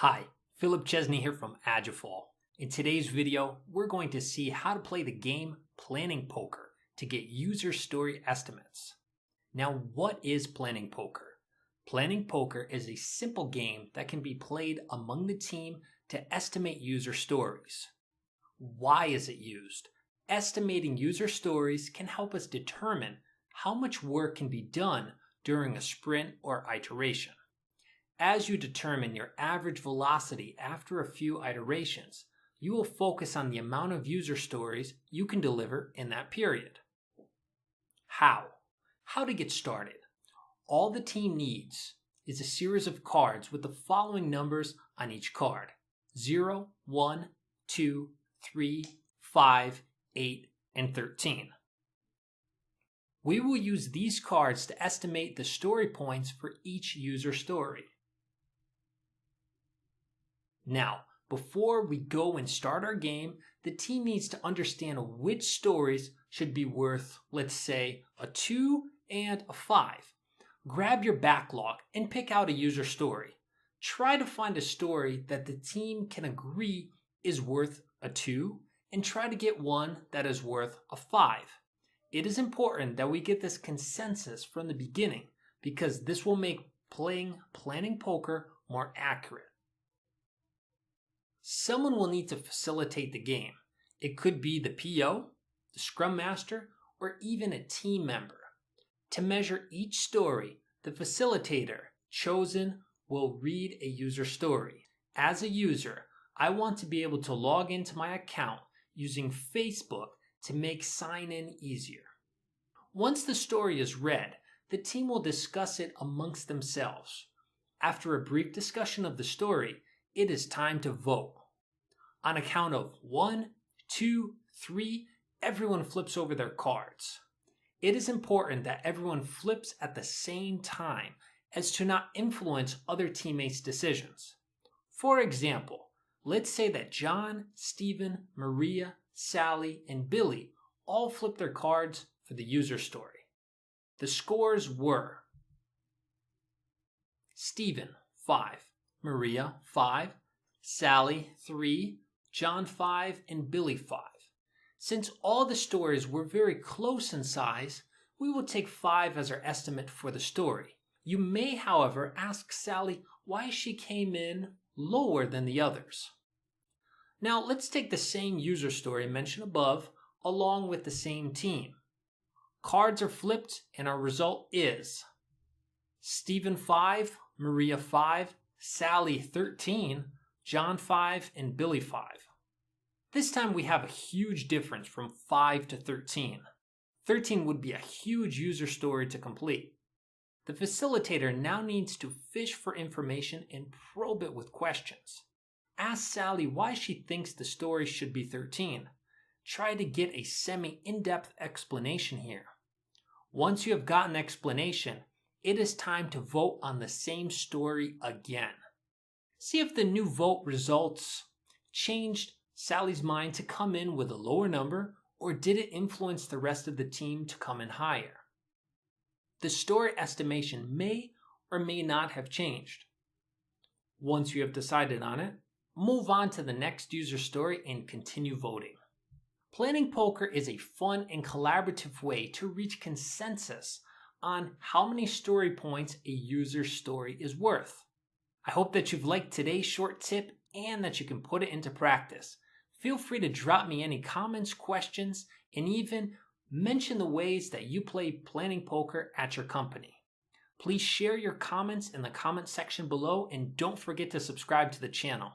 Hi, Philip Chesney here from Agile. In today's video, we're going to see how to play the game Planning Poker to get user story estimates. Now, what is Planning Poker? Planning Poker is a simple game that can be played among the team to estimate user stories. Why is it used? Estimating user stories can help us determine how much work can be done during a sprint or iteration. As you determine your average velocity after a few iterations, you will focus on the amount of user stories you can deliver in that period. How? How to get started. All the team needs is a series of cards with the following numbers on each card: 0, 1, 2, 3, 5, 8, and 13. We will use these cards to estimate the story points for each user story. Now, before we go and start our game, the team needs to understand which stories should be worth, let's say, a 2 and a 5. Grab your backlog and pick out a user story. Try to find a story that the team can agree is worth a 2 and try to get one that is worth a 5. It is important that we get this consensus from the beginning because this will make planning poker more accurate. Someone will need to facilitate the game. It could be the PO, the Scrum Master, or even a team member. To measure each story, the facilitator chosen will read a user story. As a user, I want to be able to log into my account using Facebook to make sign-in easier. Once the story is read, the team will discuss it amongst themselves. After a brief discussion of the story, it is time to vote. On a count of 1, 2, 3, everyone flips over their cards. It is important that everyone flips at the same time as to not influence other teammates' decisions. For example, let's say that John, Stephen, Maria, Sally, and Billy all flip their cards for the user story. The scores were Stephen, 5, Maria, 5, Sally, 3, John, 5, and Billy, 5. Since all the stories were very close in size, we will take 5 as our estimate for the story. You may, however, ask Sally why she came in lower than the others. Now let's take the same user story mentioned above along with the same team. Cards are flipped and our result is Stephen 5, Maria 5, Sally 13, John 5, and Billy 5. This time we have a huge difference from 5 to 13. 13 would be a huge user story to complete. The facilitator now needs to fish for information and probe it with questions. Ask Sally why she thinks the story should be 13. Try to get a semi-in-depth explanation here. Once you have gotten explanation, it is time to vote on the same story again. See if the new vote results changed Sally's mind to come in with a lower number, or did it influence the rest of the team to come in higher? The story estimation may or may not have changed. Once you have decided on it, move on to the next user story and continue voting. Planning poker is a fun and collaborative way to reach consensus on how many story points a user story is worth. I hope that you've liked today's short tip and that you can put it into practice. Feel free to drop me any comments, questions, and even mention the ways that you play planning poker at your company. Please share your comments in the comment section below and don't forget to subscribe to the channel.